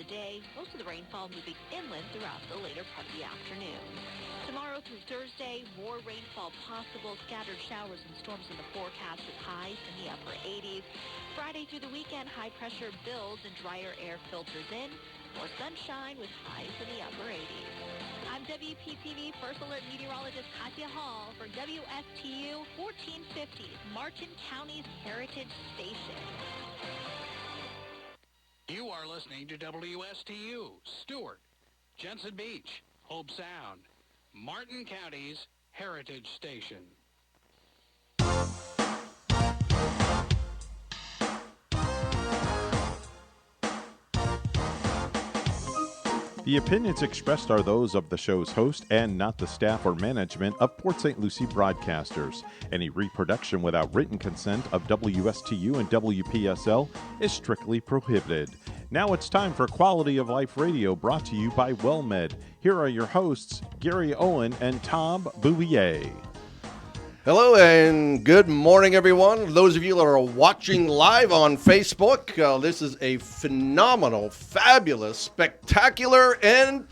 the day, most of the rainfall moving inland throughout the later part of the afternoon. Tomorrow through Thursday, more rainfall possible, scattered showers and storms in the forecast with highs in the upper 80s. Friday through the weekend, high pressure builds and drier air filters in. More sunshine with highs in the upper 80s. I'm WPTV First Alert Meteorologist Katya Hall for WSTU 1450, Martin County's Heritage Station. You are listening to WSTU, Stuart, Jensen Beach, Hope Sound, Martin County's Heritage Station. The opinions expressed are those of the show's host and not the staff or management of Port St. Lucie Broadcasters. Any reproduction without written consent of WSTU and WPSL is strictly prohibited. Now it's time for Quality of Life Radio, brought to you by WellMed. Here are your hosts, Gary Owen and Tom Bouvier. Hello and good morning, everyone. Those of you that are watching live on Facebook, this is a phenomenal, fabulous, spectacular, and,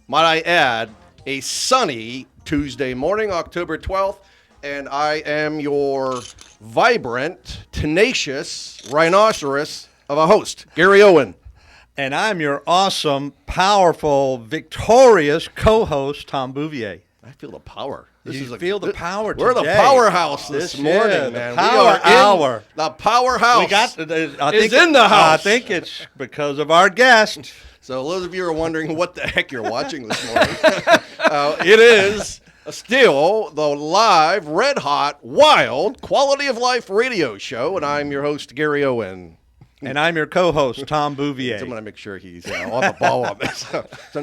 might I add, a sunny Tuesday morning, October 12th, and I am your vibrant, tenacious rhinoceros of a host, Gary Owen. And I'm your awesome, powerful, victorious co-host, Tom Bouvier. I feel the power. Feel the power today. We're the powerhouse this morning, man. Power hour. The powerhouse is in the house. I think it's because of our guest. So those of you are wondering what the heck you're watching this morning, it is still the live, red-hot, wild, quality of life radio show, and I'm your host, Gary Owen. And I'm your co-host, Tom Bouvier. So I'm going to make sure he's on the ball on this.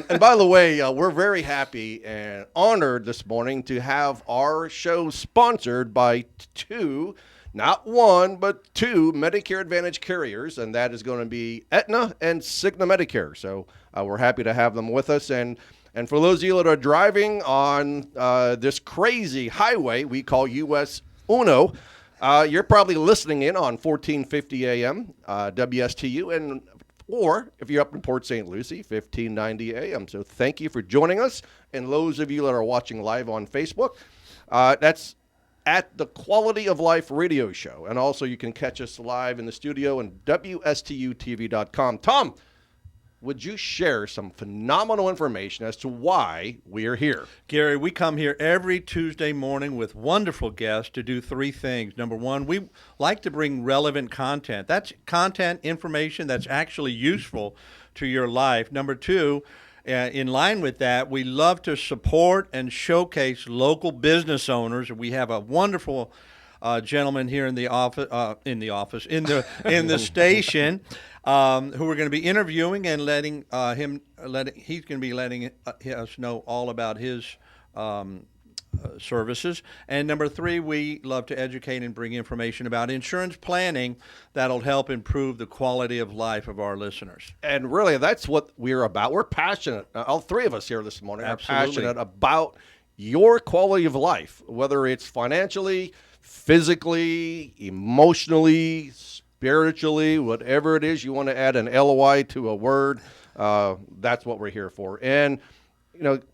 And by the way, we're very happy and honored this morning to have our show sponsored by two, not one, but two Medicare Advantage carriers, and that is going to be Aetna and Cigna Medicare. So we're happy to have them with us. And for those of you that are driving on this crazy highway we call US Uno, you're probably listening in on 1450 AM, WSTU, or if you're up in Port St. Lucie, 1590 AM. So thank you for joining us. And those of you that are watching live on Facebook, that's at the Quality of Life radio show. And also you can catch us live in the studio on WSTUtv.com. Tom, would you share some phenomenal information as to why we are here? Gary, we come here every Tuesday morning with wonderful guests to do three things. Number one, we like to bring relevant content. That's content, information that's actually useful to your life. Number two, in line with that, we love to support and showcase local business owners. We have a wonderful gentleman here in the station. Who we're going to be interviewing and he's going to be letting us know all about his services. And number three, we love to educate and bring information about insurance planning that'll help improve the quality of life of our listeners. And really, that's what we're about. We're passionate. All three of us here this morning are passionate about your quality of life, whether it's financially, physically, emotionally, spiritually, whatever it is you want to add an LOI to a word, that's what we're here for. And,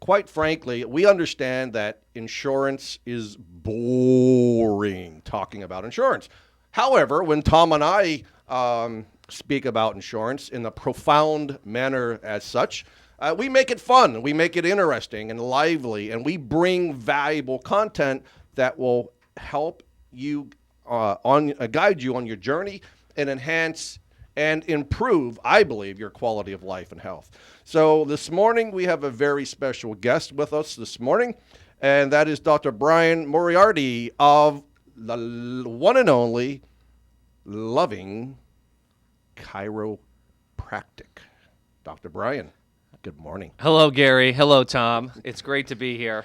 quite frankly, we understand that insurance is boring, talking about insurance. However, when Tom and I speak about insurance in a profound manner as such, we make it fun, we make it interesting and lively, and we bring valuable content that will help you guide you on your journey and enhance and improve, I believe, your quality of life and health. So this morning, we have a very special guest with us this morning, and that is Dr. Brian Moriarty of the one and only Loving Chiropractic. Dr. Brian, good morning. Hello, Gary. Hello, Tom. It's great to be here.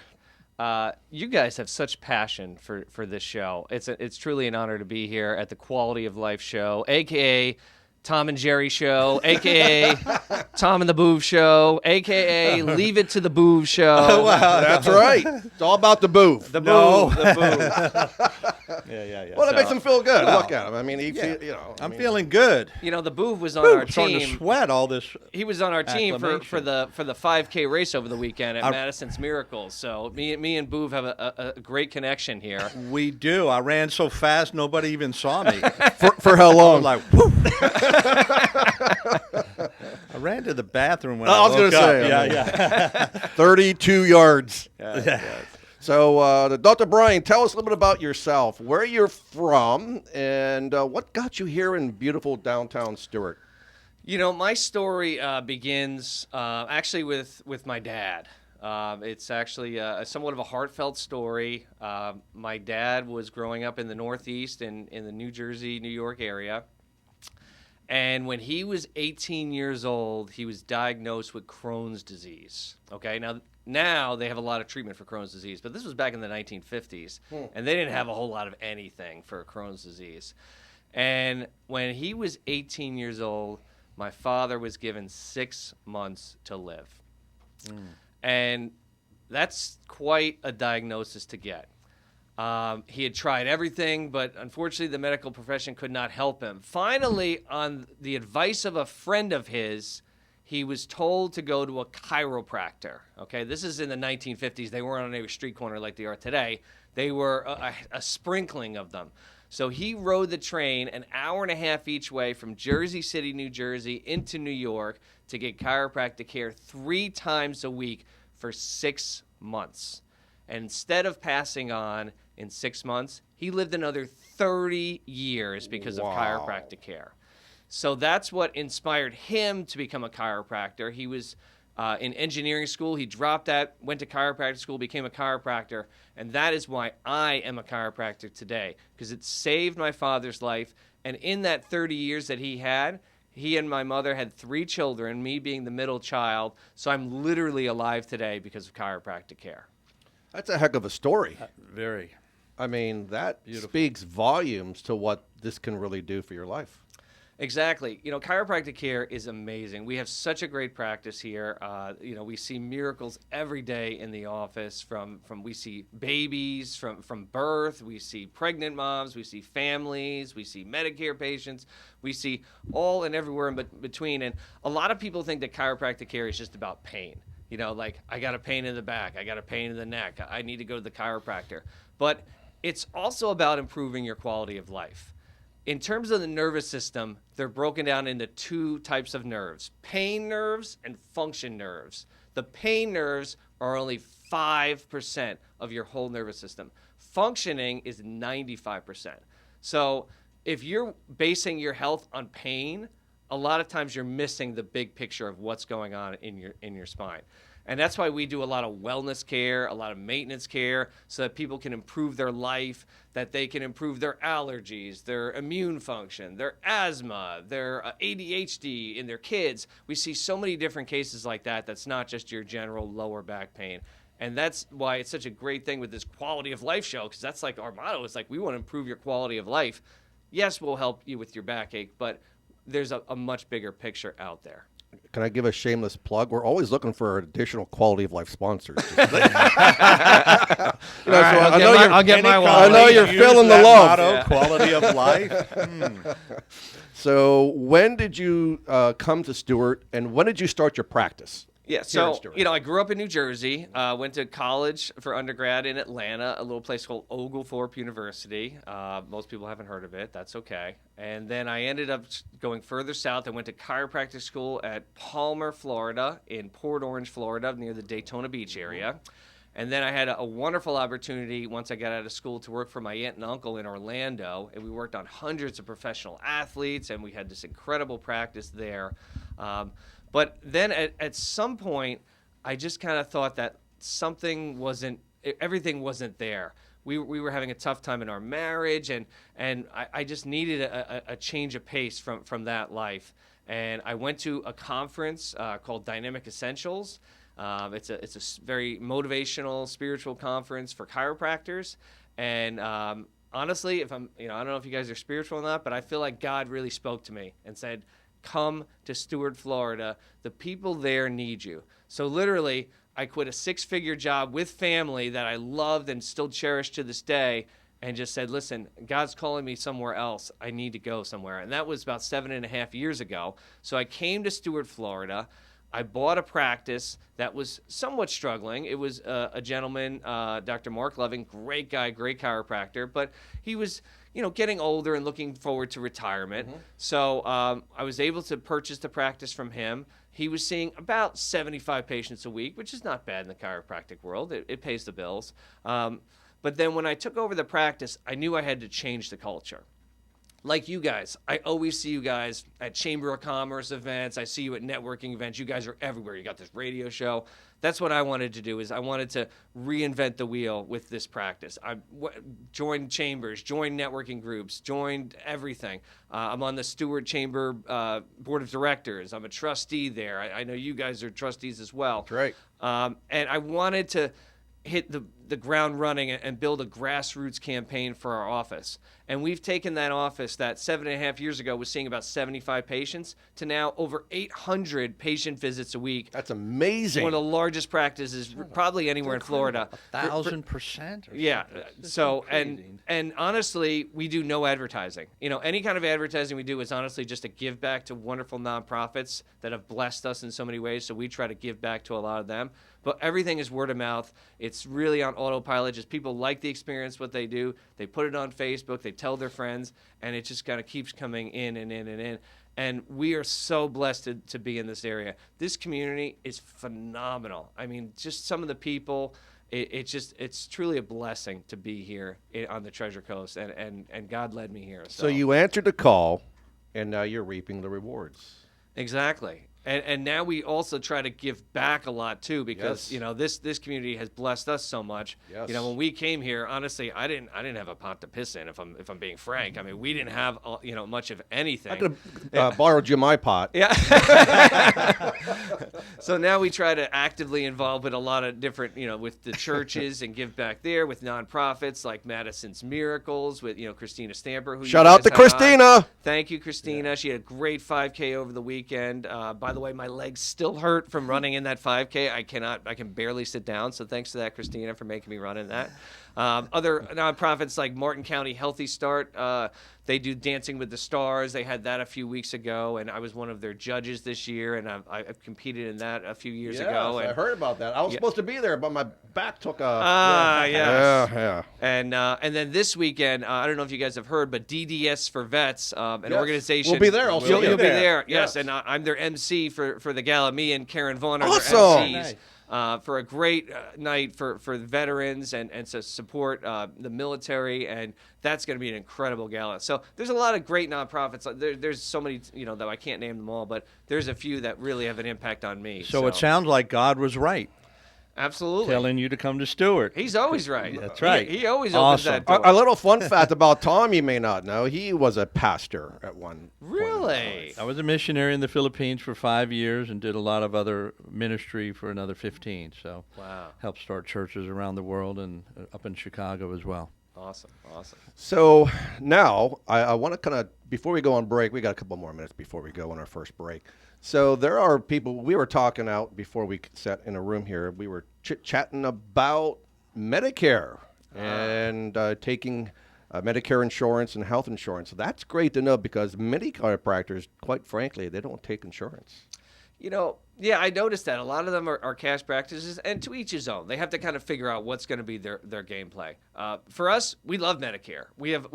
You guys have such passion for this show. It's truly an honor to be here at the Quality of Life show, a.k.a. Tom and Jerry show, a.k.a. Tom and the Boov show, a.k.a. Leave It to the Boov show. Oh, wow. That's right. It's all about the Boov. The Boov. Yeah. Well, that makes him feel good. Well, Look at him. I mean, I'm feeling good. The Boov was on our Starting to team. sweat all this. He was on our team for acclamation. the 5K race over the weekend at Madison's Miracles. So me and Boov have a great connection here. We do. I ran so fast nobody even saw me. for how long? I was like, whoop. I ran to the bathroom when I was going to say. Yeah. 32 yards. So, Dr. Brian, tell us a little bit about yourself, where you're from, and what got you here in beautiful downtown Stuart. My story begins actually with my dad. It's actually somewhat of a heartfelt story. My dad was growing up in the Northeast in the New Jersey, New York area. And when he was 18 years old, he was diagnosed with Crohn's disease. Okay, now they have a lot of treatment for Crohn's disease, but this was back in the 1950s, and they didn't have a whole lot of anything for Crohn's disease. And when he was 18 years old, my father was given 6 months to live. And that's quite a diagnosis to get. He had tried everything, but unfortunately the medical profession could not help him. Finally, on the advice of a friend of his, he was told to go to a chiropractor. Okay, this is in the 1950s. They weren't on every street corner like they are today. They were a sprinkling of them. So he rode the train an hour and a half each way from Jersey City, New Jersey, into New York to get chiropractic care 3 times a week for 6 months. And instead of passing on in 6 months, he lived another 30 years because of chiropractic care. So that's what inspired him to become a chiropractor. He was in engineering school. He dropped that, went to chiropractic school, became a chiropractor. And that is why I am a chiropractor today, because it saved my father's life. And in that 30 years that he and my mother had 3 children, me being the middle child. So I'm literally alive today because of chiropractic care. That's a heck of a story. Very. I mean, that speaks volumes to what this can really do for your life. Exactly. Chiropractic care is amazing. We have such a great practice here. We see miracles every day in the office. From we see babies from birth. We see pregnant moms. We see families. We see Medicare patients. We see all and everywhere in between. And a lot of people think that chiropractic care is just about pain. Like I got a pain in the back, I got a pain in the neck, I need to go to the chiropractor. But it's also about improving your quality of life. In terms of the nervous system, they're broken down into 2 types of nerves, pain nerves and function nerves. The pain nerves are only 5% of your whole nervous system. Functioning is 95%. So if you're basing your health on pain, a lot of times you're missing the big picture of what's going on in your spine. And that's why we do a lot of wellness care, a lot of maintenance care, so that people can improve their life, that they can improve their allergies, their immune function, their asthma, their ADHD in their kids. We see so many different cases like that. That's not just your general lower back pain. And that's why it's such a great thing with this quality of life show, because that's like our motto. It's like we want to improve your quality of life. Yes, we'll help you with your backache, but there's a much bigger picture out there. Can I give a shameless plug? We're always looking for additional quality of life sponsors. I'll get my wallet. I know you're feeling the love. Motto, quality of life. So when did you come to Stuart, and when did you start your practice? Yeah, so, I grew up in New Jersey, went to college for undergrad in Atlanta, a little place called Oglethorpe University. Most people haven't heard of it. That's okay. And then I ended up going further south. I went to chiropractic school at Palmer, Florida, in Port Orange, Florida, near the Daytona Beach area. And then I had a wonderful opportunity once I got out of school to work for my aunt and uncle in Orlando. And we worked on hundreds of professional athletes, and we had this incredible practice there. But then at some point, I just kind of thought that everything wasn't there. We were having a tough time in our marriage, and I just needed a change of pace from that life. And I went to a conference called Dynamic Essentials. It's a very motivational, spiritual conference for chiropractors. And honestly, if I don't know if you guys are spiritual or not, but I feel like God really spoke to me and said, come to Stuart, Florida. The people there need you. So literally, I quit a 6-figure job with family that I loved and still cherish to this day. and just said, listen, God's calling me somewhere else. I need to go somewhere. And that was about 7.5 years ago. So I came to Stuart, Florida. I bought a practice that was somewhat struggling. It was a gentleman, Dr. Mark Loving, great guy, great chiropractor, but he was, getting older and looking forward to retirement. So I was able to purchase the practice from him. He was seeing about 75 patients a week, which is not bad in the chiropractic world. It pays the bills. But then when I took over the practice, I knew I had to change the culture. Like you guys, I always see you guys at Chamber of Commerce events. I see you at networking events. You guys are everywhere. You got this radio show. That's what I wanted to do. Is I wanted to reinvent the wheel with this practice. I joined chambers, joined networking groups, joined everything. I'm on the Stuart Chamber Board of Directors. I'm a trustee there. I know you guys are trustees as well. That's right. And I wanted to hit the ground running and build a grassroots campaign for our office. And we've taken that office that 7.5 years ago was seeing about 75 patients to now over 800 patient visits a week. That's amazing. One of the largest practices probably anywhere in Florida. 1,000%. Yeah. So, and honestly, we do no advertising. Any kind of advertising we do is honestly just to give back to wonderful nonprofits that have blessed us in so many ways. So we try to give back to a lot of them. But everything is word of mouth. It's really on autopilot. Just people like the experience, what they do. They put it on Facebook. They tell their friends. And it just kind of keeps coming in and in and in. And we are so blessed to be in this area. This community is phenomenal. I mean, just some of the people, it's truly a blessing to be here on the Treasure Coast. And God led me here. So you answered the call, and now you're reaping the rewards. Exactly. And now we also try to give back a lot too, because this community has blessed us so much. Yes. When we came here, honestly, I didn't have a pot to piss in. If I'm being frank, I mean, we didn't have much of anything. I could have borrowed you my pot. Yeah. So now we try to actively involve with a lot of different, with the churches and give back there, with nonprofits like Madison's Miracles, with Christina Stamper. Who Shout out to Christina. Thank you, Christina. Yeah. She had a great 5K over the weekend. By the way, my legs still hurt from running in that 5K. I can barely sit down. So thanks to that, Christina, for making me run in that. Other nonprofits like Martin County Healthy Start, they do Dancing with the Stars. They had that a few weeks ago, and I was one of their judges this year, and I've competed in that a few years ago. And I heard about that. I was supposed to be there, but my back took a... yes. Yeah. And then this weekend, I don't know if you guys have heard, but DDS for Vets, an organization. We'll be there. You'll be there. Yes, and I'm their MC for the gala. Me and Karen Vaughn are their MCs. Nice. For a great night for veterans and to support the military, and that's going to be an incredible gala. So there's a lot of great nonprofits. There's so many, that I can't name them all, but there's a few that really have an impact on me. So it sounds like God was right. Absolutely. Telling you to come to Stuart. He's always right. That's right. He always opens that door. A little fun fact about Tom you may not know. He was a pastor at one Really? I was a missionary in the Philippines for 5 years and did a lot of other ministry for another 15. So helped start churches around the world and up in Chicago as well. Awesome. So now I want to kind of, before we go on break, we got a couple more minutes before we go on our first break. So there are people, we were talking out before we sat in a room here, we were chit-chatting about Medicare and taking Medicare insurance and health insurance. So that's great to know, because many chiropractors, quite frankly, they don't take insurance. Yeah, I noticed that. A lot of them are cash practices, and to each his own. They have to kind of figure out what's going to be their game play. For us, we love Medicare. We have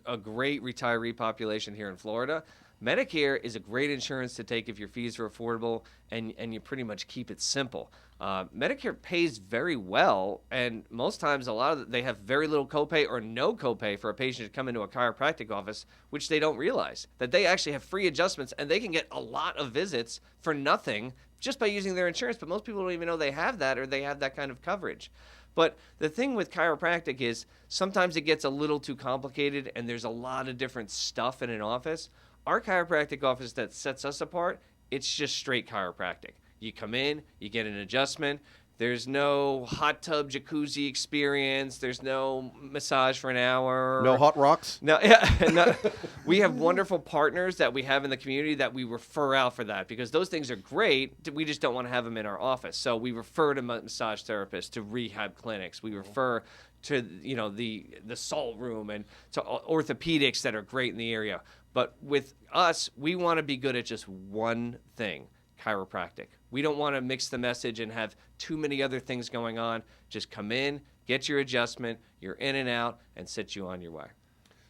a great retiree population here in Florida. Medicare is a great insurance to take if your fees are affordable and you pretty much keep it simple. Medicare pays very well, and most times they have very little copay or no copay for a patient to come into a chiropractic office, which they don't realize, that they actually have free adjustments and they can get a lot of visits for nothing just by using their insurance. But most people don't even know they have that or they have that kind of coverage. But the thing with chiropractic is sometimes it gets a little too complicated and there's a lot of different stuff in an office. Our chiropractic office that sets us apart, it's just straight chiropractic. You come in, you get an adjustment, There's no hot tub jacuzzi experience. There's no massage for an hour. No hot rocks? No, yeah, no. We have wonderful partners that we have in the community that we refer out for that because those things are great. We just don't want to have them in our office. So we refer to massage therapists, to rehab clinics. We refer to the salt room and to orthopedics that are great in the area. But with us, we want to be good at just one thing. Chiropractic. We don't want to mix the message and have too many other things going on. Just come in, get your adjustment, you're in and out, and set you on your way.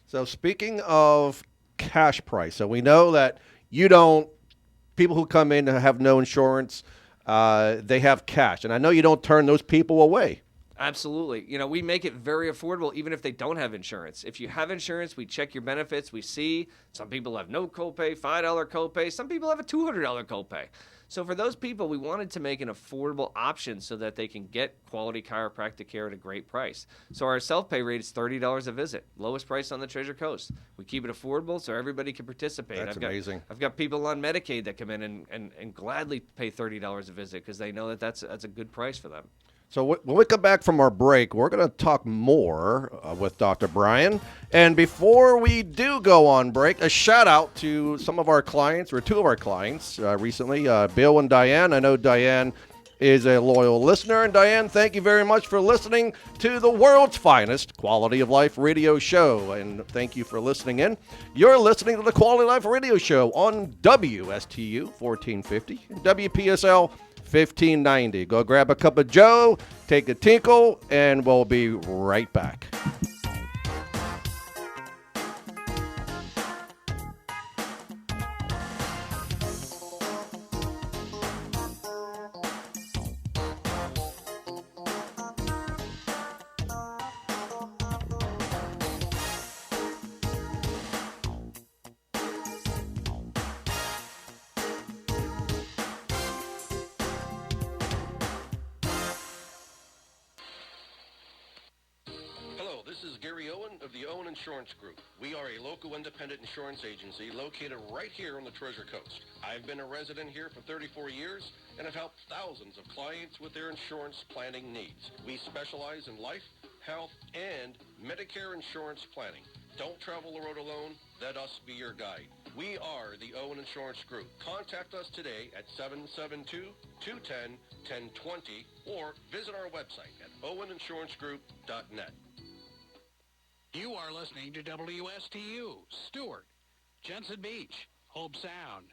So speaking of cash price, so we know that people who come in and have no insurance, they have cash. And I know you don't turn those people away. Absolutely. We make it very affordable even if they don't have insurance. If you have insurance, we check your benefits. We see some people have no copay, $5 copay. Some people have a $200 copay. So for those people, we wanted to make an affordable option so that they can get quality chiropractic care at a great price. So our self-pay rate is $30 a visit, lowest price on the Treasure Coast. We keep it affordable so everybody can we participate. That's amazing. I've got people on Medicaid that come in and gladly pay $30 a visit because they know that that's a good price for them. So when we come back from our break, we're going to talk more with Dr. Brian. And before we do go on break, a shout out to some of our clients, or two of our clients recently, Bill and Diane. I know Diane is a loyal listener. And Diane, thank you very much for listening to the world's finest quality of life radio show. And thank you for listening in. You're listening to the Quality of Life radio show on WSTU 1450 and WPSL 1590. Go grab a cup of Joe, take a tinkle, and we'll be right back. Insurance Group. We are a local independent insurance agency located right here on the Treasure Coast. I've been a resident here for 34 years and have helped thousands of clients with their insurance planning needs. We specialize in life, health, and Medicare insurance planning. Don't travel the road alone. Let us be your guide. We are the Owen Insurance Group. Contact us today at 772-210-1020 or visit our website at oweninsurancegroup.net. You are listening to WSTU, Stuart, Jensen Beach, Hope Sound,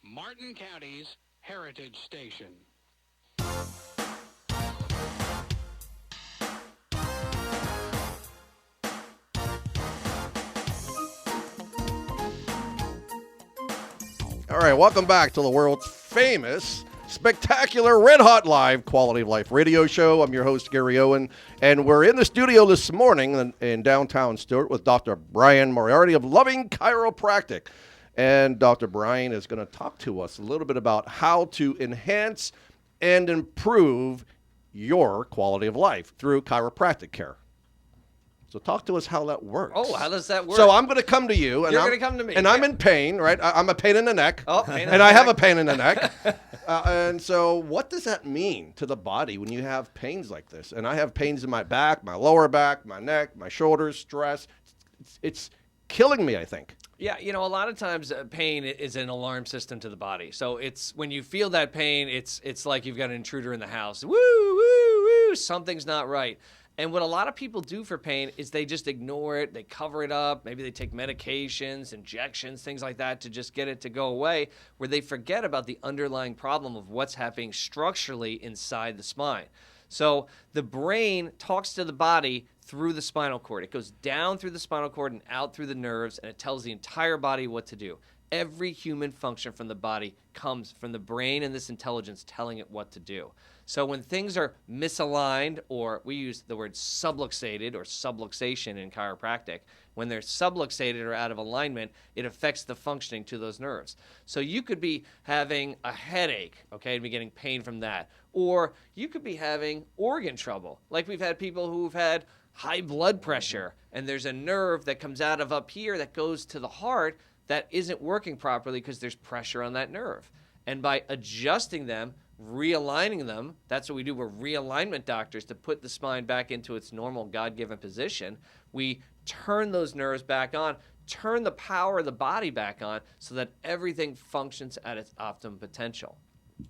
Martin County's Heritage Station. All right, welcome back to the world's famous, spectacular, red-hot live quality of life radio show. I'm your host, Gary Owen, and we're in the studio this morning in downtown Stuart with Dr. Brian Moriarty of Loving Chiropractic. And Dr. Brian is going to talk to us a little bit about how to enhance and improve your quality of life through chiropractic care. So talk to us how that works. Oh, how does that work? So I'm going to come to you. And You're going to come to me. And I'm in pain, right? I'm a pain in the neck. Oh, pain in the And neck. I have a pain in the neck. And so what does that mean to the body when you have pains like this? And I have pains in my back, my lower back, my neck, my shoulders, stress. It's killing me, I think. Yeah, a lot of times pain is an alarm system to the body. So it's when you feel that pain, it's like you've got an intruder in the house. Woo, woo, woo, something's not right. And what a lot of people do for pain is they just ignore it. They cover it up. Maybe they take medications, injections, things like that to just get it to go away, where they forget about the underlying problem of what's happening structurally inside the spine. So the brain talks to the body through the spinal cord. It goes down through the spinal cord and out through the nerves, and it tells the entire body what to do. Every human function from the body comes from the brain and this intelligence telling it what to do. So when things are misaligned, or we use the word subluxated or subluxation in chiropractic, when they're subluxated or out of alignment, it affects the functioning to those nerves. So you could be having a headache, okay, and be getting pain from that. Or you could be having organ trouble. Like we've had people who've had high blood pressure, and there's a nerve that comes out of up here that goes to the heart that isn't working properly because there's pressure on that nerve. And by adjusting them, realigning them. That's what we do. We're realignment doctors to put the spine back into its normal God-given position. We turn those nerves back on, turn the power of the body back on so that everything functions at its optimum potential.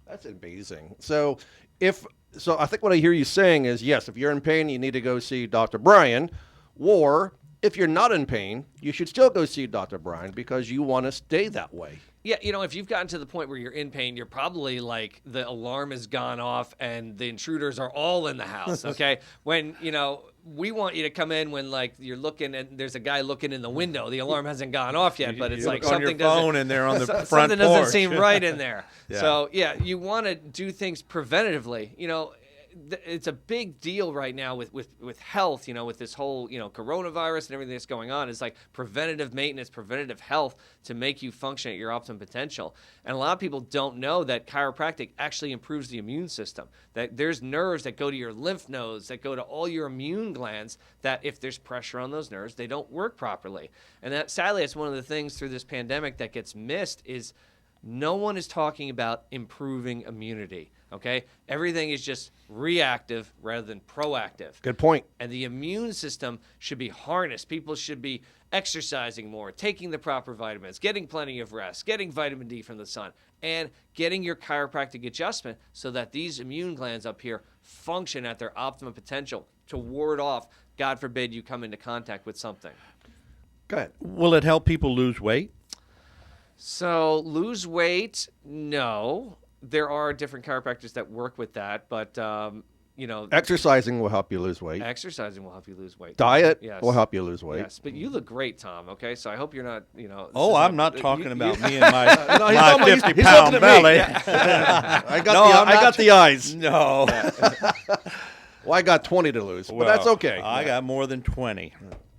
That's amazing. So I think what I hear you saying is, yes, if you're in pain, you need to go see Dr. Brian, or if you're not in pain, you should still go see Dr. Brian because you want to stay that way. Yeah, if you've gotten to the point where you're in pain, you're probably like the alarm has gone off and the intruders are all in the house, okay? When, we want you to come in when like you're looking and there's a guy looking in the window. The alarm hasn't gone off yet, but it's like something on your phone and they're on the front porch. Something doesn't seem right in there. Yeah. So, you want to do things preventatively. It's a big deal right now with health, with this whole, coronavirus and everything that's going on. It's like preventative maintenance, preventative health to make you function at your optimum potential. And a lot of people don't know that chiropractic actually improves the immune system, that there's nerves that go to your lymph nodes, that go to all your immune glands, that if there's pressure on those nerves, they don't work properly. And that, sadly, it's one of the things through this pandemic that gets missed is no one is talking about improving immunity. Okay? Everything is just reactive rather than proactive. Good point. And the immune system should be harnessed. People should be exercising more, taking the proper vitamins, getting plenty of rest, getting vitamin D from the sun, and getting your chiropractic adjustment so that these immune glands up here function at their optimum potential to ward off, God forbid, you come into contact with something. Go ahead. Will it help people lose weight? So lose weight, no. There are different chiropractors that work with that, but, exercising will help you lose weight. Exercising will help you lose weight. Diet Yes. will help you lose weight. Yes, but you look great, Tom, okay? So I hope you're not, I'm not talking about me and my, No, he's my talking about- he's 50-pound looking at me. belly. I got the eyes. No. Well, I got 20 to lose, but Well, that's okay. I got more than 20.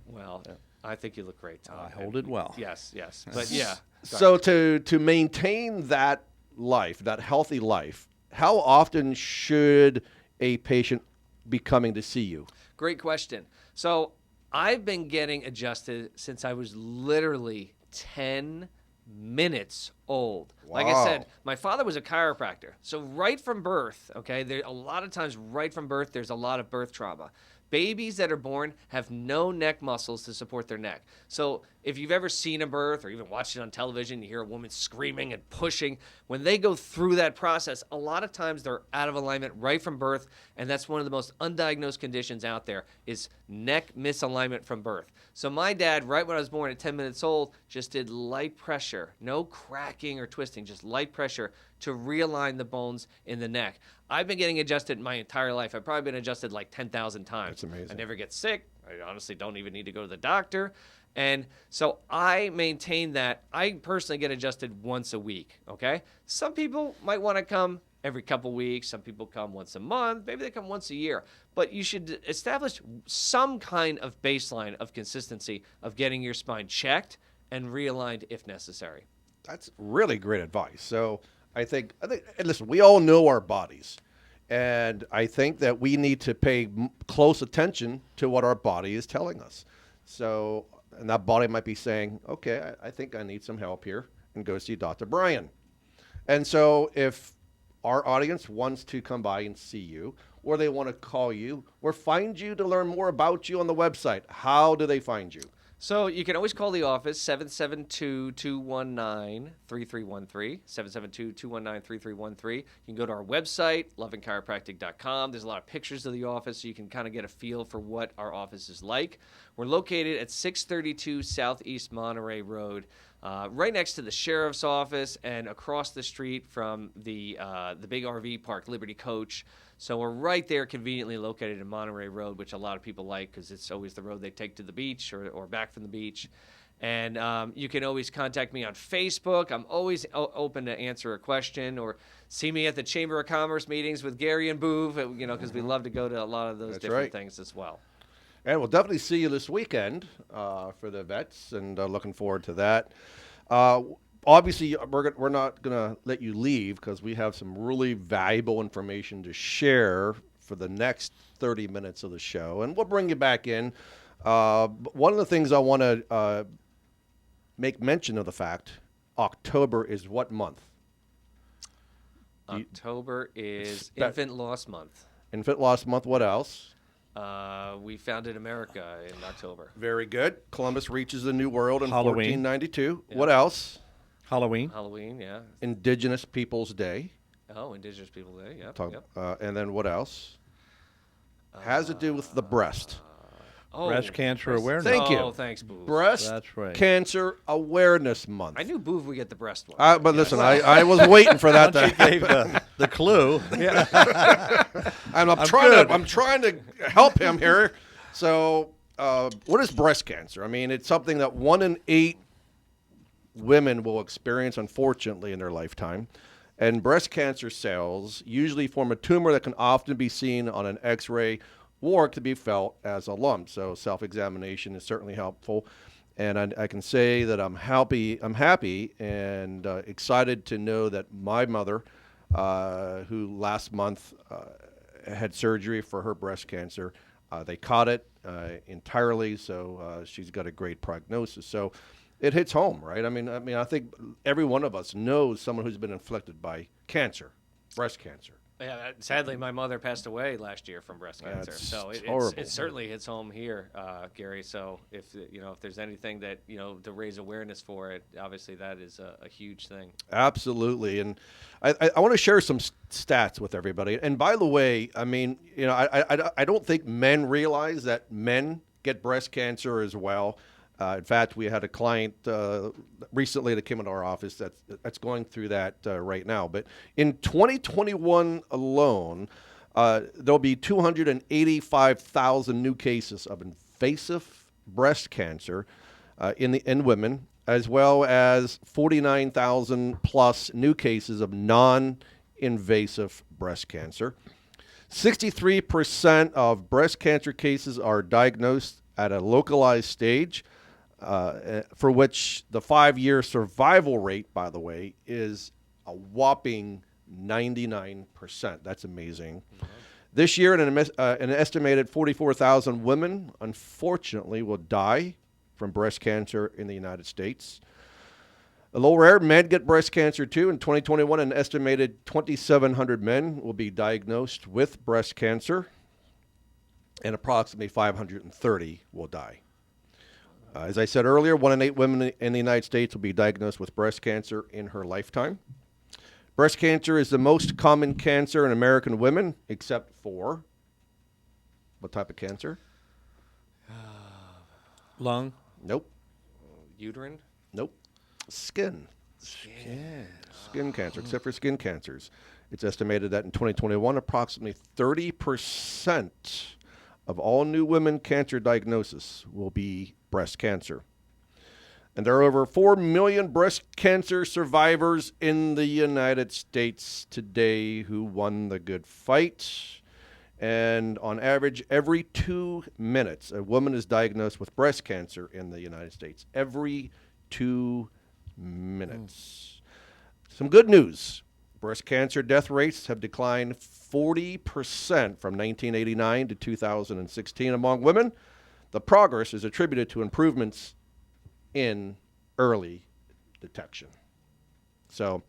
Well, I think you look great, Tom. I hold it well. Yes. But yeah. So to maintain that life, that healthy life, how often should a patient be coming to see you? Great question. So I've been getting adjusted since I was literally 10 minutes old. Like I said, my father was a chiropractor. So right from birth, okay, a lot of times right from birth, there's a lot of birth trauma. Babies that are born have no neck muscles to support their neck. So if you've ever seen a birth or even watched it on television, you hear a woman screaming and pushing. When they go through that process, a lot of times they're out of alignment right from birth, and that's one of the most undiagnosed conditions out there is neck misalignment from birth. So my dad, right when I was born at 10 minutes old, just did light pressure, no cracking or twisting, just light pressure to realign the bones in the neck. I've been getting adjusted my entire life. I've probably been adjusted like 10,000 times. That's amazing. I never get sick. I honestly don't even need to go to the doctor. And so I maintain that. I personally get adjusted once a week, okay? Some people might want to come every couple weeks. Some people come once a month. Maybe they come once a year. But you should establish some kind of baseline of consistency of getting your spine checked and realigned if necessary. That's really great advice. So I think, and listen, we all know our bodies. And I think that we need to pay close attention to what our body is telling us. So, and that body might be saying, okay, I think I need some help here, and go see Dr. Brian. And so if our audience wants to come by and see you, or they want to call you, or find you to learn more about you on the website, how do they find you? So you can always call the office, 772-219-3313, 772-219-3313. You can go to our website, lovingchiropractic.com. There's a lot of pictures of the office, so you can kind of get a feel for what our office is like. We're located at 632 Southeast Monterey Road, right next to the sheriff's office and across the street from the big RV park, Liberty Coach. So we're right there, conveniently located in Monterey Road, which a lot of people like because it's always the road they take to the beach or back from the beach. And you can always contact me on Facebook. I'm always open to answer a question, or see me at the Chamber of Commerce meetings with Gary and Boove, because we love to go to a lot of those different things as well. And we'll definitely see you this weekend for the vets, and looking forward to that. Obviously, we're not going to let you leave because we have some really valuable information to share for the next 30 minutes of the show. And we'll bring you back in. One of the things I want to make mention of the fact, October is what month? October is Infant Loss Month. Infant Loss Month. What else? We founded America in October. Very good. Columbus reaches the New World in Halloween. 1492. Yeah. What else? Halloween. Halloween, yeah. Indigenous Peoples Day. Oh, Indigenous People Day, yeah. And then what else? Has to do with the breast. Breast cancer awareness. Thank you. Oh, thanks, Boo. Breast That's right. Cancer Awareness Month. I knew Boo would get the breast one. But listen, I was waiting for that. Once you gave the clue. And I'm trying to help him here. So, what is breast cancer? I mean, it's something that 1 in 8 women will experience, unfortunately, in their lifetime. And breast cancer cells usually form a tumor that can often be seen on an X-ray or to be felt as a lump. So self-examination is certainly helpful. And I can say that I'm happy and excited to know that my mother, who last month had surgery for her breast cancer, they caught it entirely, so she's got a great prognosis. So it hits home, right? I mean, I think every one of us knows someone who's been inflicted by cancer, breast cancer. Yeah, sadly, my mother passed away last year from breast cancer. That's So horrible. it certainly hits home here, Gary. So if there's anything that to raise awareness for it, obviously that is a huge thing. Absolutely, and I want to share some stats with everybody. And by the way, I mean, I don't think men realize that men get breast cancer as well. In fact, we had a client recently that came into our office that's going through that right now. But in 2021 alone, there'll be 285,000 new cases of invasive breast cancer in women, as well as 49,000 plus new cases of non-invasive breast cancer. 63% of breast cancer cases are diagnosed at a localized stage, for which the 5-year survival rate, by the way, is a whopping 99%. That's amazing. Mm-hmm. This year, an estimated 44,000 women, unfortunately, will die from breast cancer in the United States. A little rare, men get breast cancer too. In 2021, an estimated 2,700 men will be diagnosed with breast cancer, and approximately 530 will die. As I said earlier, 1 in 8 women in the United States will be diagnosed with breast cancer in her lifetime. Breast cancer is the most common cancer in American women, except for what type of cancer? Lung. Nope. Uterine? Nope. Skin cancer, except for skin cancers. It's estimated that in 2021, approximately 30% of all new women cancer diagnosis will be breast cancer. And there are over 4 million breast cancer survivors in the United States today who won the good fight. And on average, every 2 minutes, a woman is diagnosed with breast cancer in the United States. Every 2 minutes. Some good news. Breast cancer death rates have declined 40% from 1989 to 2016 among women. The progress is attributed to improvements in early detection. So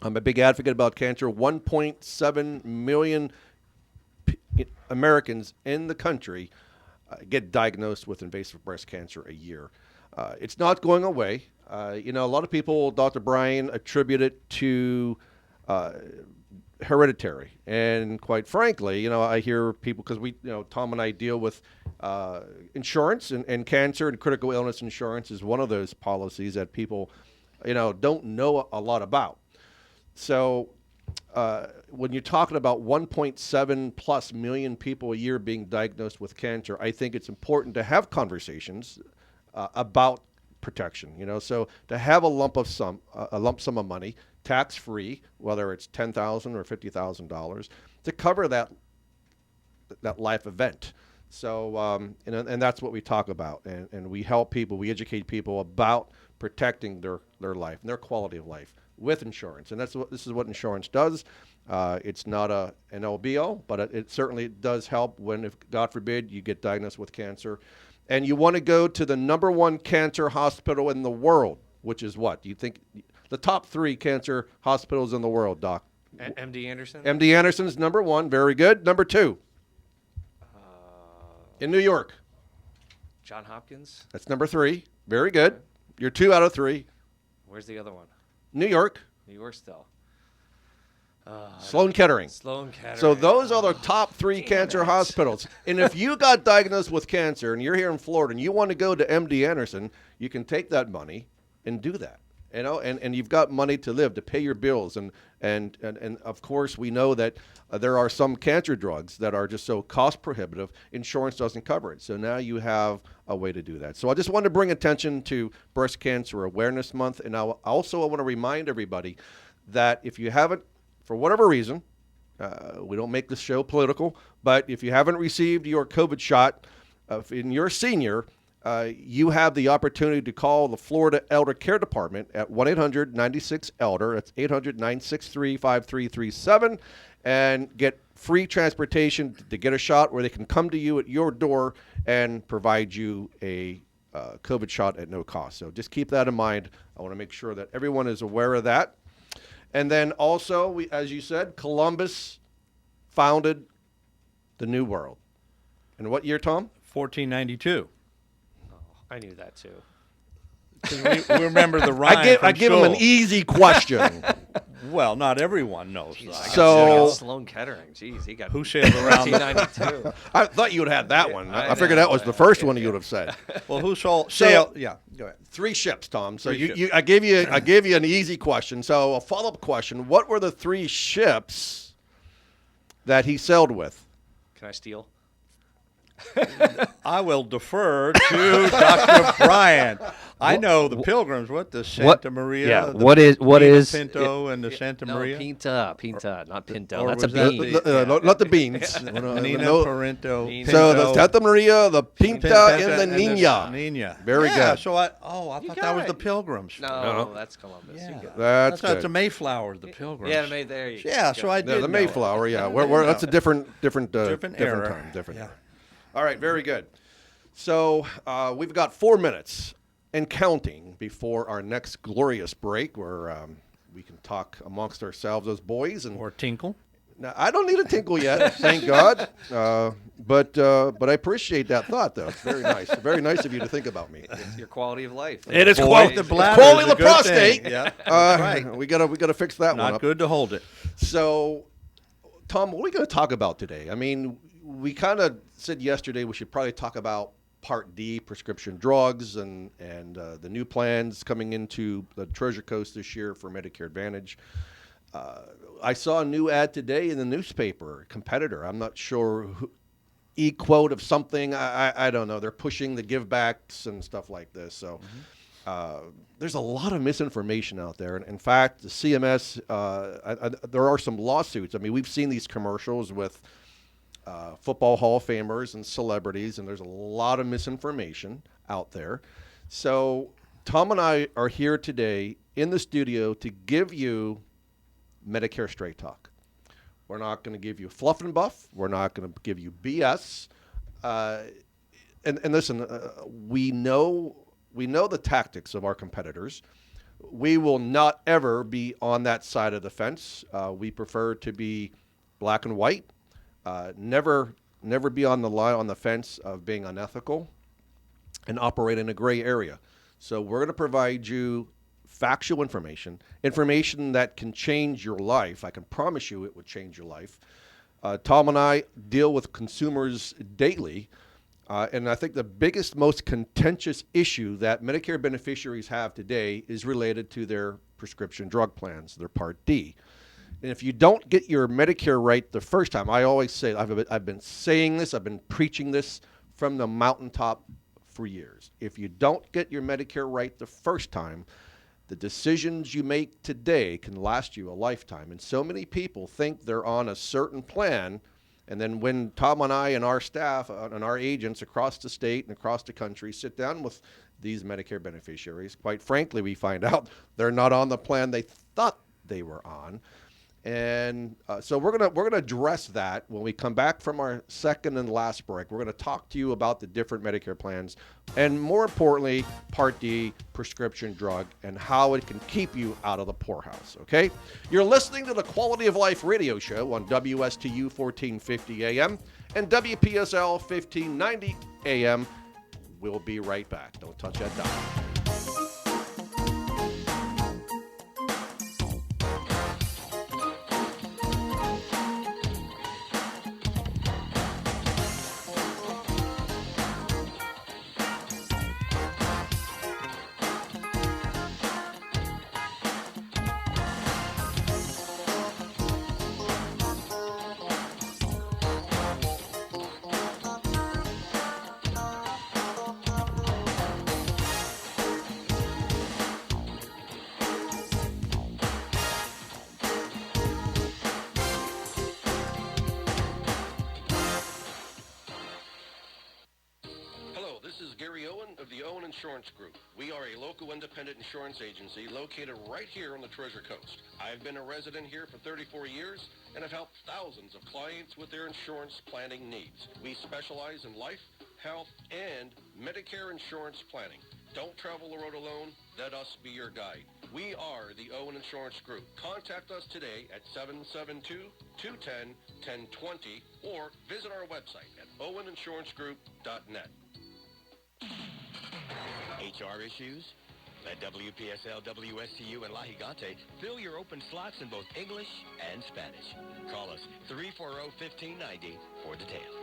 I'm a big advocate about cancer. 1.7 million Americans in the country get diagnosed with invasive breast cancer a year. It's not going away. A lot of people, Dr. Brian, attribute it to hereditary. And quite frankly, I hear people, because Tom and I deal with insurance, and cancer and critical illness insurance is one of those policies that people, don't know a lot about. So when you're talking about 1.7 plus million people a year being diagnosed with cancer, I think it's important to have conversations about protection. So to have a lump sum of money, tax-free, whether it's $10,000 or $50,000, to cover that life event. So, and that's what we talk about, and we help people, we educate people about protecting their life and their quality of life with insurance, and this is what insurance does. It's not an LBO, but it certainly does help when, if God forbid, you get diagnosed with cancer, and you want to go to the #1 cancer hospital in the world, which is what? Do you think the top 3 cancer hospitals in the world, Doc? MD Anderson? MD Anderson's number 1. Very good. Number 2. In New York. John Hopkins? That's number 3. Very good. You're 2 out of 3. Where's the other one? New York. New York still. Sloan Kettering. Sloan Kettering. So those are the top 3 cancer hospitals. And if you got diagnosed with cancer and you're here in Florida and you want to go to MD Anderson, you can take that money and do that. You know, and you've got money to live, to pay your bills. And of course, we know that there are some cancer drugs that are just so cost prohibitive, insurance doesn't cover it. So now you have a way to do that. So I just want to bring attention to Breast Cancer Awareness Month. And I want to remind everybody that if you haven't, for whatever reason, we don't make this show political, but if you haven't received your COVID shot, and you're a senior, you have the opportunity to call the Florida Elder Care Department at 1-800-96-ELDER. That's 800-963-5337, and get free transportation to get a shot where they can come to you at your door and provide you a COVID shot at no cost. So just keep that in mind. I want to make sure that everyone is aware of that. And then also, as you said, Columbus founded the New World. In what year, Tom? 1492. I knew that too. We remember the rhyme. I give him an easy question. Well, not everyone knows that. So Sloan Kettering, jeez, he got who sailed around? 1992. I thought you would have had that one. I figured that was the first one you would have said. Well, who sailed? Yeah, go ahead. 3 ships, Tom. So Three ships. I gave you an easy question. So a follow-up question: what were the 3 ships that he sailed with? Can I steal? I will defer to Dr. Brian. I know the Pilgrims. What the Santa Maria? Yeah. The What is Pinto and the Santa Maria? Pinta, not Pinto. Or That's a was that bean. Not the beans. Nina, Parento, Pinto. So the Santa Maria, the Pinta, and the Nina. Nina. Very good. So I thought that was the Pilgrims. No, that's Columbus. Yeah. That's the good. Mayflower, the Pilgrims. Yeah, there you go. Yeah, so I did Yeah, the know Mayflower. it. Yeah, that's a different era. time. Different. Yeah. Era. All right, very good. So we've got 4 minutes and counting before our next glorious break, where we can talk amongst ourselves as boys and Or tinkle. Now, I don't need a tinkle yet, thank God. But I appreciate that thought, though. It's very nice. Very nice of you to think about me. It's your quality of life. It is Boy, quality. the It's bladder quality is of a the good prostate. thing. Yeah, that's right. We gotta fix that one Not up. good to hold it. So, Tom, what are we going to talk about today? I mean, we kind of said yesterday we should probably talk about Part D, prescription drugs, and the new plans coming into the Treasure Coast this year for Medicare Advantage. I saw a new ad today in the newspaper, competitor. I'm not sure e-quote of something. I don't know. They're pushing the give-backs and stuff like this. So there's a lot of misinformation out there. And in fact, the CMS, there are some lawsuits. I mean, we've seen these commercials with football Hall of Famers and celebrities, and there's a lot of misinformation out there. So Tom and I are here today in the studio to give you Medicare Straight Talk. We're not going to give you fluff and buff. We're not going to give you BS. And listen, we know the tactics of our competitors. We will not ever be on that side of the fence. We prefer to be black and white. Never be on the fence of being unethical and operate in a gray area. So we're going to provide you factual information that can change your life. I can promise you it would change your life. Tom and I deal with consumers daily, and I think the biggest, most contentious issue that Medicare beneficiaries have today is related to their prescription drug plans, their Part D. And if you don't get your Medicare right the first time, I always say, I've been saying this, I've been preaching this from the mountaintop for years. If you don't get your Medicare right the first time, the decisions you make today can last you a lifetime. And so many people think they're on a certain plan, and then when Tom and I and our staff and our agents across the state and across the country sit down with these Medicare beneficiaries, quite frankly, we find out they're not on the plan they thought they were on. And so we're gonna address that when we come back from our second and last break. We're gonna talk to you about the different Medicare plans, and more importantly, Part D, prescription drug, and how it can keep you out of the poorhouse. Okay, you're listening to the Quality of Life Radio Show on WSTU 1450 AM and WPSL 1590 AM. We'll be right back. Don't touch that dial. Insurance Group. We are a local independent insurance agency located right here on the Treasure Coast. I've been a resident here for 34 years and have helped thousands of clients with their insurance planning needs. We specialize in life, health, and Medicare insurance planning. Don't travel the road alone. Let us be your guide. We are the Owen Insurance Group. Contact us today at 772-210-1020 or visit our website at oweninsurancegroup.net. HR issues? Let WPSL, WSTU, and La Gigante fill your open slots in both English and Spanish. Call us 340-1590 for details.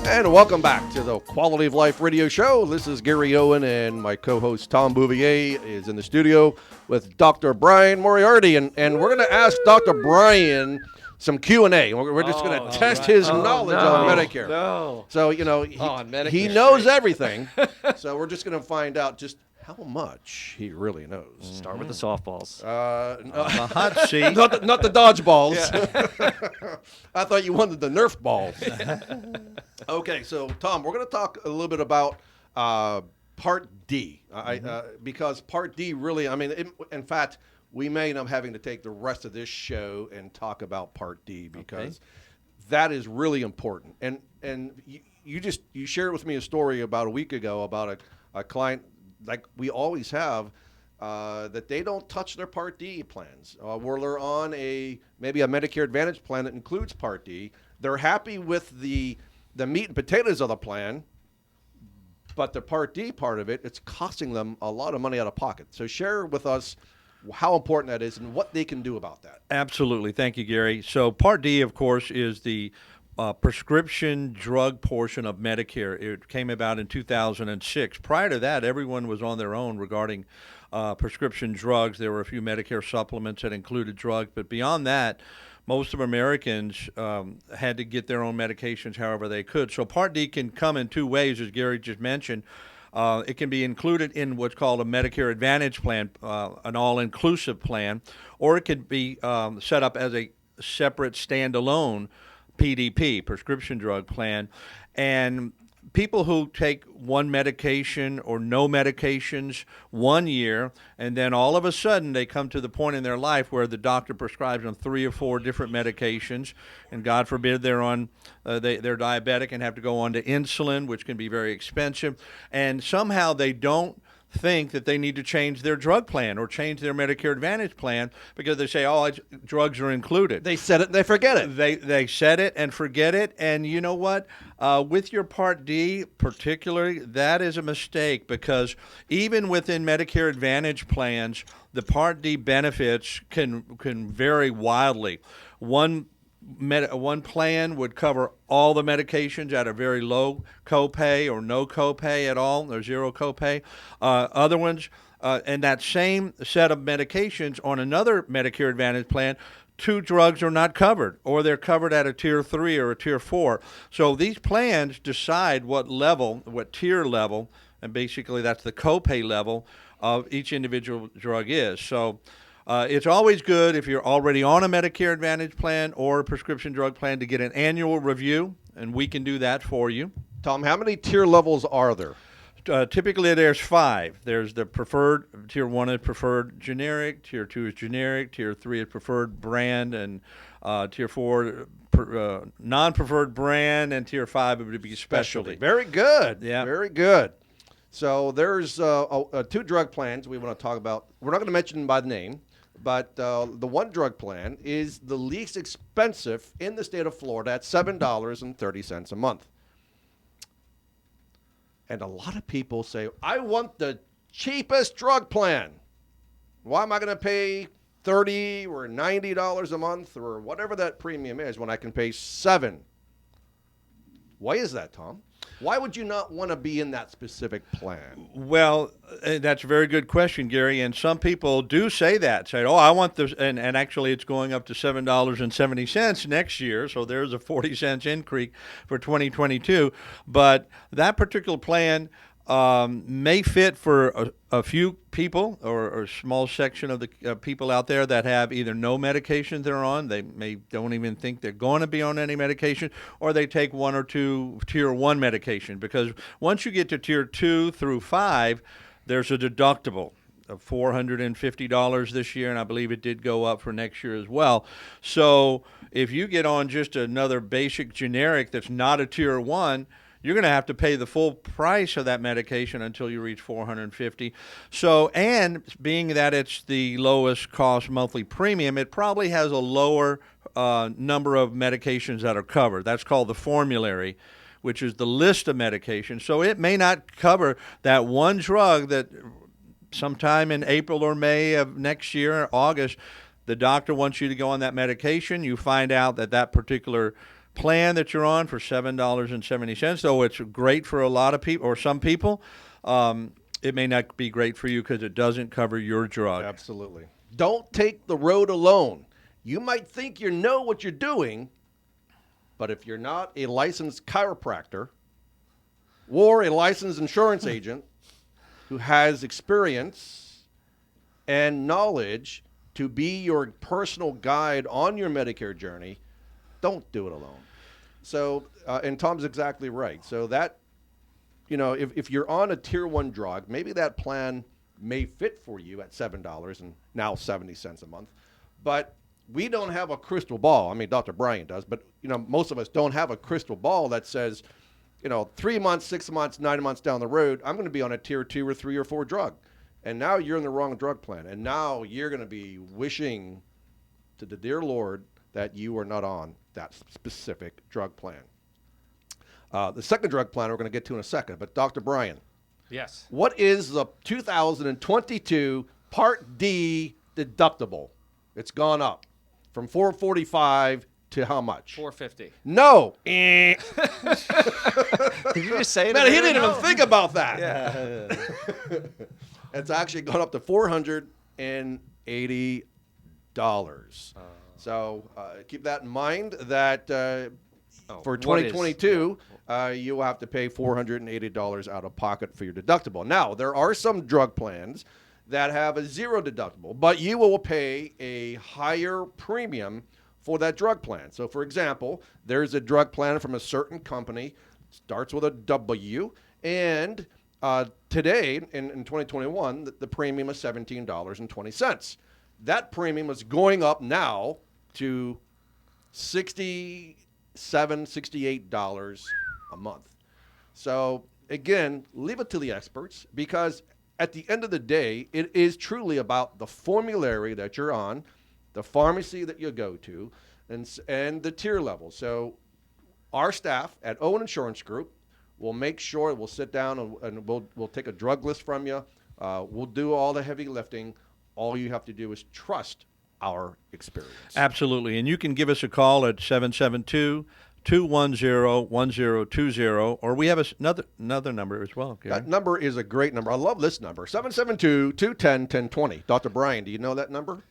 And welcome back to the Quality of Life Radio Show. This is Gary Owen, and my co-host Tom Bouvier is in the studio with Dr. Brian Moriarty, and we're going to ask Dr. Brian some Q&A. We're just going to test his knowledge on Medicare. No. So, you know, he knows everything, so we're just going to find out just how much he really knows. Start with the softballs. The hot seat. Not the dodgeballs. Yeah. I thought you wanted the Nerf balls. Okay, so Tom, we're going to talk a little bit about Part D, because Part D really, I mean, in fact, we may end up having to take the rest of this show and talk about Part D because that is really important. And you shared with me a story about a week ago about a client, like we always have, that they don't touch their Part D plans. Where they're on maybe a Medicare Advantage plan that includes Part D. They're happy with the meat and potatoes of the plan, but the Part D part of it, it's costing them a lot of money out of pocket. So share with us how important that is and what they can do about that. Absolutely. Thank you, Gary. So Part D, of course, is the prescription drug portion of Medicare. It came about in 2006. Prior to that, everyone was on their own regarding prescription drugs. There were a few Medicare supplements that included drugs, but beyond that, most of Americans had to get their own medications however they could. So Part D can come in two ways, as Gary just mentioned. It can be included in what's called a Medicare Advantage plan, an all-inclusive plan, or it could be set up as a separate standalone PDP, prescription drug plan. And people who take one medication or no medications 1 year, and then all of a sudden they come to the point in their life where the doctor prescribes them 3 or 4 different medications, and God forbid they're on, they're diabetic and have to go on to insulin, which can be very expensive, and somehow they don't think that they need to change their drug plan or change their Medicare Advantage plan because they say, oh, drugs are included. They said it and they forget it. They said it and forget it. And you know what? With your Part D particularly, that is a mistake because even within Medicare Advantage plans, the Part D benefits can vary wildly. One plan would cover all the medications at a very low copay or no copay at all, or zero copay. Other ones, and that same set of medications on another Medicare Advantage plan, 2 drugs are not covered, or they're covered at a tier 3 or a tier 4. So these plans decide what tier level, and basically that's the copay level of each individual drug is. So It's always good if you're already on a Medicare Advantage plan or a prescription drug plan to get an annual review, and we can do that for you. Tom, how many tier levels are there? Typically, there's 5. There's the preferred, Tier 1 is preferred generic, Tier 2 is generic, Tier 3 is preferred brand, and Tier 4 non-preferred brand, and Tier 5 would be specialty. Very good. Yeah. Very good. So there's 2 drug plans we want to talk about. We're not going to mention them by the name, but the one drug plan is the least expensive in the state of Florida at $7.30 a month. And a lot of people say, I want the cheapest drug plan. Why am I going to pay $30 or $90 a month or whatever that premium is when I can pay $7? Why is that, Tom? Why would you not want to be in that specific plan? Well, that's a very good question, Gary. And some people do say that. Say, oh, I want this. And actually, it's going up to $7.70 next year. So there's a 40 cents increase for 2022. But that particular plan may fit for a few people or a small section of the people out there that have either no medication they're on. They don't even think they're going to be on any medication, or they take 1 or 2 Tier 1 medication. Because once you get to Tier 2 through 5, there's a deductible of $450 this year, and I believe it did go up for next year as well. So if you get on just another basic generic that's not a Tier 1, you're going to have to pay the full price of that medication until you reach $450. So, and being that it's the lowest cost monthly premium, it probably has a lower number of medications that are covered. That's called the formulary, which is the list of medications. So it may not cover that one drug that sometime in April or May of next year, August, the doctor wants you to go on that medication. You find out that particular plan that you're on for $7.70, though it's great for a lot of people or some people, it may not be great for you because it doesn't cover your drug. Absolutely. Don't take the road alone. You might think you know what you're doing, but if you're not a licensed chiropractor or a licensed insurance agent who has experience and knowledge to be your personal guide on your Medicare journey, don't do it alone. So, and Tom's exactly right. So that, if you're on a Tier 1 drug, maybe that plan may fit for you at $7 and now 70 cents a month. But we don't have a crystal ball. I mean, Dr. Brian does, but, most of us don't have a crystal ball that says, 3 months, 6 months, 9 months down the road, I'm going to be on a Tier 2 or 3 or 4 drug. And now you're in the wrong drug plan. And now you're going to be wishing to the dear Lord that you are not on that specific drug plan. The second drug plan we're going to get to in a second, but Dr. Brian. Yes. What is the 2022 Part D deductible? It's gone up from $445 to how much? $450. No. Did you just say it? Man, he didn't even think about that. Yeah. It's actually gone up to $480. So keep that in mind that for 2022, you will have to pay $480 out of pocket for your deductible. Now, there are some drug plans that have a zero deductible, but you will pay a higher premium for that drug plan. So, for example, there's a drug plan from a certain company, starts with a W, and today, in 2021, the premium is $17.20. That premium is going up now to $67, $68 a month. So, again, leave it to the experts, because at the end of the day, it is truly about the formulary that you're on, the pharmacy that you go to, and the tier level. So our staff at Owen Insurance Group will make sure we'll sit down and we'll take a drug list from you. We'll do all the heavy lifting. All you have to do is trust our experience. Absolutely. And you can give us a call at 772-210-1020, or we have another number as well. Gary. That number is a great number. I love this number, 772-210-1020. Dr. Brian, do you know that number?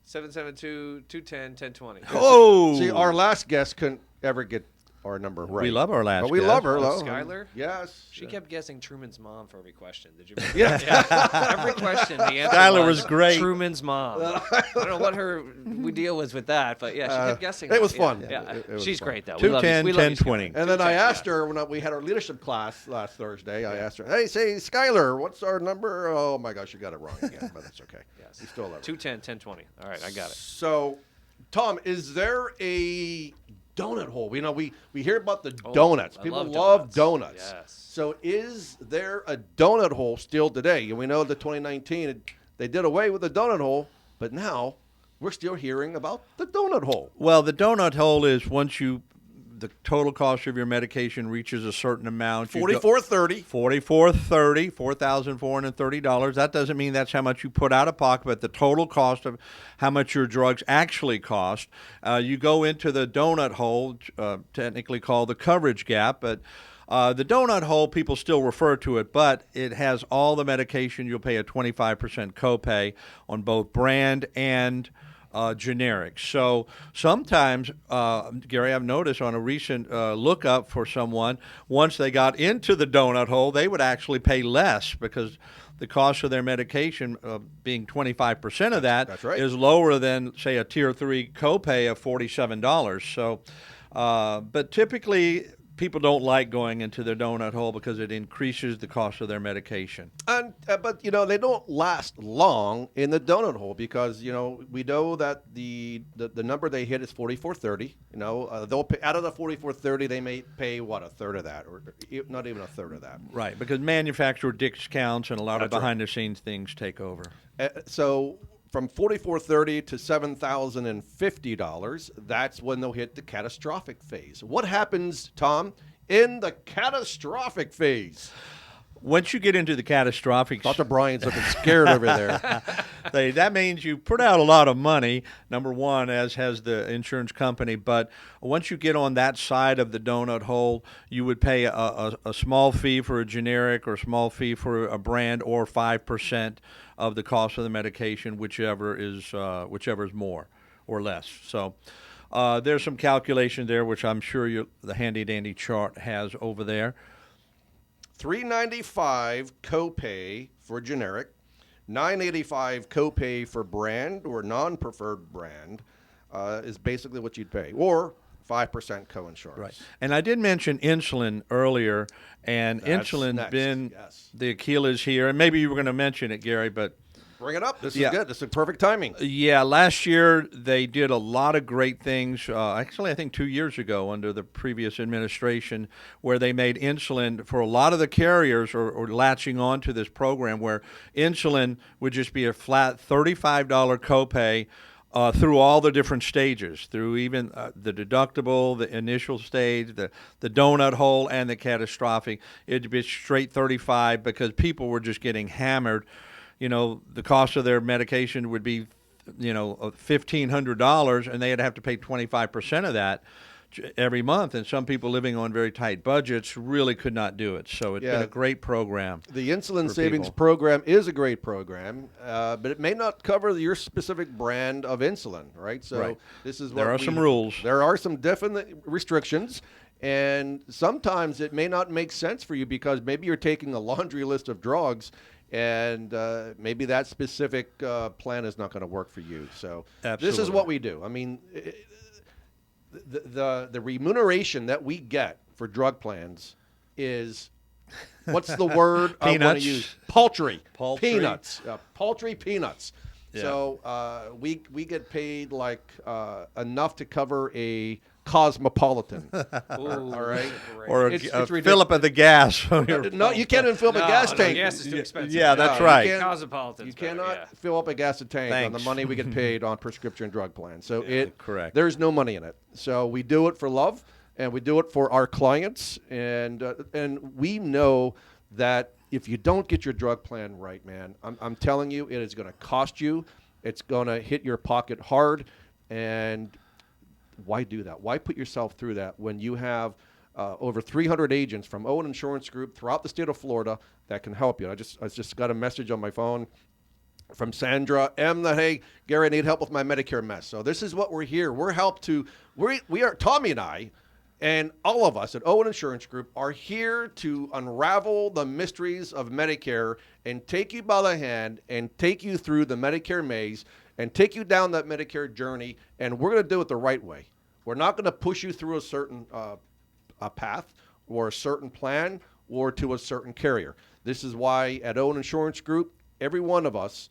772-210-1020. Oh! See, our last guest couldn't ever get our number right. We love our last But we guest. love her, Oh, though. Skylar? Yes. She kept guessing Truman's mom for every question. Did you? Yeah. Every question, the answer Skylar was great. Truman's mom. I don't know what her deal was with that, but yeah, she kept guessing. it was that. fun. Yeah. It was She's fun. great though. We love you. 210, We love you, 1020. Skylar. And then I 210, asked her when we had our leadership class last Thursday, I asked her, hey, say, Skylar, what's our number? Oh, my gosh, you got it wrong again, but that's okay. Yes. We still love it. 210, 1020. All right, I got it. So, Tom, is there a donut hole? We hear about the donuts. I People love love donuts. donuts. Yes. So is there a donut hole still today? And we know that 2019, they did away with the donut hole, but now we're still hearing about the donut hole. Well, the donut hole is once the total cost of your medication reaches a certain amount. $44.30. $4,430. That doesn't mean that's how much you put out of pocket, but the total cost of how much your drugs actually cost. You go into the donut hole, technically called the coverage gap, but the donut hole, people still refer to it, but it has all the medication. You'll pay a 25% copay on both brand and generic. So sometimes, Gary, I've noticed on a recent lookup for someone, once they got into the donut hole, they would actually pay less because the cost of their medication, being 25% of that, right. is lower than, say, a Tier 3 copay of $47. So, but typically, people don't like going into their donut hole because it increases the cost of their medication. And but they don't last long in the donut hole because we know that the number they hit is $44.30. They'll pay, out of the $44.30, they may pay a third of that, or not even a third of that. Right, because manufacturer discounts and a lot of behind-the-scenes things take over. So from $44.30 to $7,050, that's when they'll hit the catastrophic phase. What happens, Tom, in the catastrophic phase? Once you get into the catastrophic... Dr. Brian's looking scared over there. That means you put out a lot of money, number one, as has the insurance company. But once you get on that side of the donut hole, you would pay a small fee for a generic or a small fee for a brand, or 5% of the cost of the medication, whichever is more or less. So there's some calculation there, which I'm sure the handy-dandy chart has over there. $395 copay for generic, $985 copay for brand or non-preferred brand is basically what you'd pay, or 5% coinsurance. Right. And I did mention insulin earlier, and That's insulin's next, been yes. the Achilles here, and maybe you were going to mention it, Gary, but Bring it up. This is good. This is perfect timing. yeah, last year they did a lot of great things. Actually, I think 2 years ago under the previous administration, where they made insulin for a lot of the carriers or latching on to this program where insulin would just be a flat $35 copay through all the different stages, through even the deductible, the initial stage, the donut hole, and the catastrophic. It'd be straight $35 because people were just getting hammered. The cost of their medication would be, $1,500, and they'd have to pay 25% of that every month. And some people living on very tight budgets really could not do it. So it's been a great program. The insulin savings program is a great program, but it may not cover your specific brand of insulin, right? So this is there are some rules. There are some definite restrictions. And sometimes it may not make sense for you because maybe you're taking a laundry list of drugs, and maybe that specific plan is not going to work for you. So this is what we do. I mean, the remuneration that we get for drug plans is, what's the word I want to use? Paltry. Peanuts. Paltry peanuts. Yeah. So we get paid like enough to cover a Cosmopolitan. All right. Or it's fill up at the gas. No, you can't even fill up a gas tank. Gas is too expensive. Yeah, that's right. Cosmopolitan. You cannot fill up a gas tank on the money we get paid on prescription drug plans. So correct. There's no money in it. So we do it for love, and we do it for our clients, and we know that if you don't get your drug plan right, man, I'm telling you, it is going to cost you. It's going to hit your pocket hard, and why do that? Why put yourself through that when you have over 300 agents from Owen Insurance Group throughout the state of Florida that can help you? I just got a message on my phone from Sandra M. that, hey, Gary, I need help with my Medicare mess. So this is what we're here. We are, Tommy and I, And all of us at Owen Insurance Group are here to unravel the mysteries of Medicare and take you by the hand and take you through the Medicare maze and take you down that Medicare journey. And we're going to do it the right way. We're not going to push you through a certain a path or a certain plan or to a certain carrier. This is why at Owen Insurance Group, every one of us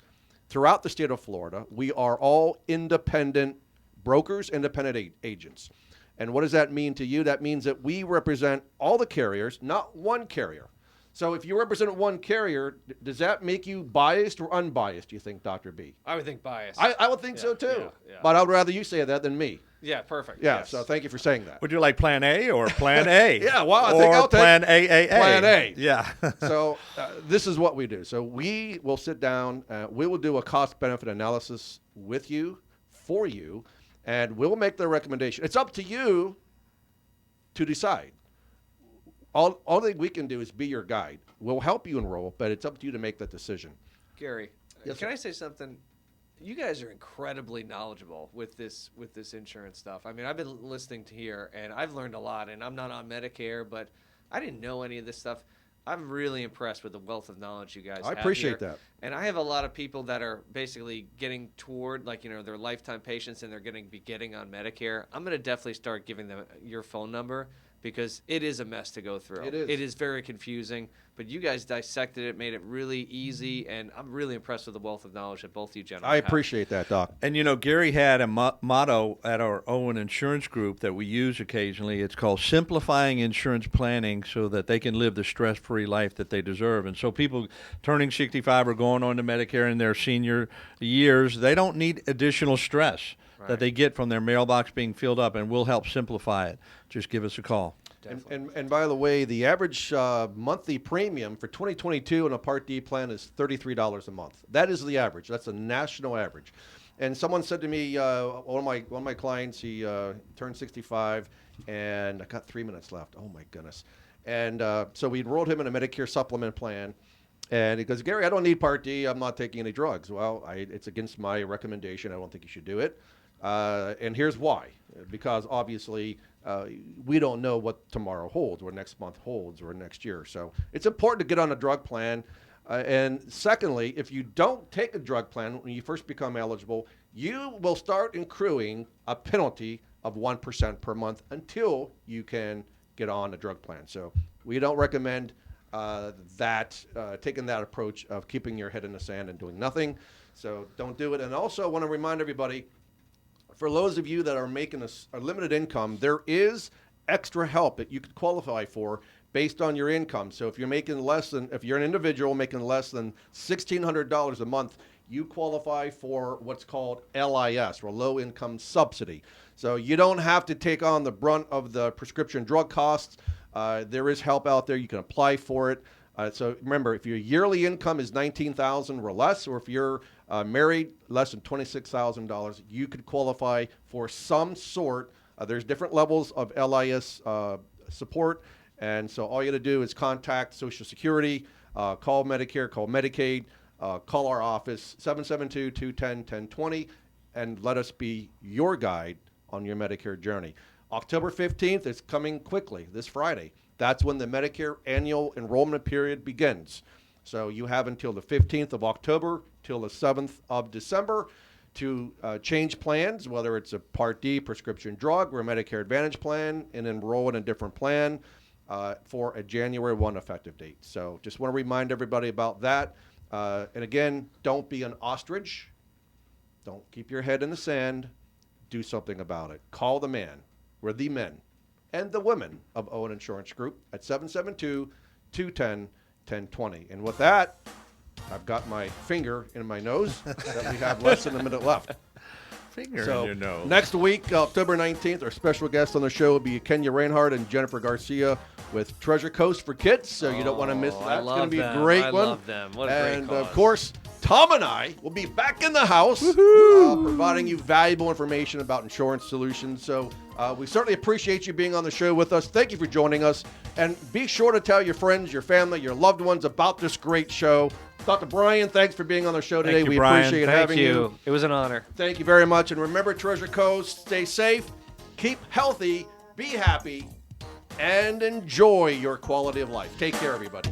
throughout the state of Florida, we are all independent brokers, independent agents. And what does that mean to you? That means that we represent all the carriers, not one carrier. So if you represent one carrier, does that make you biased or unbiased, do you think, Dr. B? I would think biased. I would think so, too. Yeah. But I would rather you say that than me. Yeah, perfect. Yeah, yes. So thank you for saying that. Would you like Plan A or Plan A? Yeah, well, I think I'll take Plan AAA. Plan A. Yeah. So this is what we do. So we will sit down. We will do a cost-benefit analysis with you, for you, and we'll make the recommendation. It's up to you to decide. All that we can do is be your guide. We'll help you enroll, but it's up to you to make that decision. Gary, Yes, can sir. I say something? You guys are incredibly knowledgeable with this insurance stuff. I mean, I've been listening to here, and I've learned a lot. And I'm not on Medicare, but I didn't know any of this stuff. I'm really impressed with the wealth of knowledge you guys have. I appreciate here. that. And I have a lot of people that are basically getting toward, like, they're lifetime patients, and they're going to be getting on Medicare. I'm going to definitely start giving them your phone number, because it is a mess to go through. It is. It is very confusing, but you guys dissected it, made it really easy, and I'm really impressed with the wealth of knowledge that both of you gentlemen I have. appreciate that, Doc. And, Gary had a motto at our Owen Insurance Group that we use occasionally. It's called simplifying insurance planning so that they can live the stress-free life that they deserve. And so people turning 65 or going on to Medicare in their senior years, they don't need additional stress that they get from their mailbox being filled up, and we'll help simplify it. Just give us a call. And by the way, the average monthly premium for 2022 in a Part D plan is $33 a month. That is the average. That's a national average. And someone said to me, one of my clients, he turned 65, and I got 3 minutes left. Oh my goodness! And so we enrolled him in a Medicare supplement plan. And he goes, Gary, I don't need Part D. I'm not taking any drugs. Well, it's against my recommendation. I don't think you should do it. And here's why. Because obviously we don't know what tomorrow holds, or next month holds, or next year. So it's important to get on a drug plan. And secondly, if you don't take a drug plan when you first become eligible, you will start accruing a penalty of 1% per month until you can get on a drug plan. So we don't recommend taking that approach of keeping your head in the sand and doing nothing. So don't do it. And also I want to remind everybody, for those of you that are making a limited income, there is extra help that you could qualify for based on your income. So if you're if you're an individual making less than $1,600 a month, you qualify for what's called LIS, or low income subsidy. So you don't have to take on the brunt of the prescription drug costs. There is help out there. You can apply for it. So remember, if your yearly income is $19,000 or less, or if you're married, less than $26,000, you could qualify for some sort. There's different levels of LIS support. And so all you got to do is contact Social Security, call Medicare, call Medicaid, call our office, 772-210-1020, and let us be your guide on your Medicare journey. October 15th is coming quickly, this Friday. That's when the Medicare annual enrollment period begins. So you have until the 15th of October till the 7th of December to change plans, whether it's a Part D prescription drug or a Medicare Advantage plan, and enroll in a different plan for a January 1 effective date. So just want to remind everybody about that. And again, don't be an ostrich. Don't keep your head in the sand. Do something about it. Call the man. We're the men and the women of Owen Insurance Group at 772-210-1020. And with that, I've got my finger in my nose that we have less than a minute left. Finger So in your nose. next week, October 19th, our special guests on the show will be Kenya Reinhardt and Jennifer Garcia with Treasure Coast for Kids. So you don't want to miss that. I It's going to love be them. a great I one. love them. What a great And cause. of course, Tom and I will be back in the house providing you valuable information about insurance solutions. So we certainly appreciate you being on the show with us. Thank you for joining us. And be sure to tell your friends, your family, your loved ones about this great show. Dr. Brian, thanks for being on the show today. Thank you, We Brian. appreciate Thank having you. It was an honor. Thank you very much. And remember, Treasure Coast, stay safe, keep healthy, be happy, and enjoy your quality of life. Take care, everybody.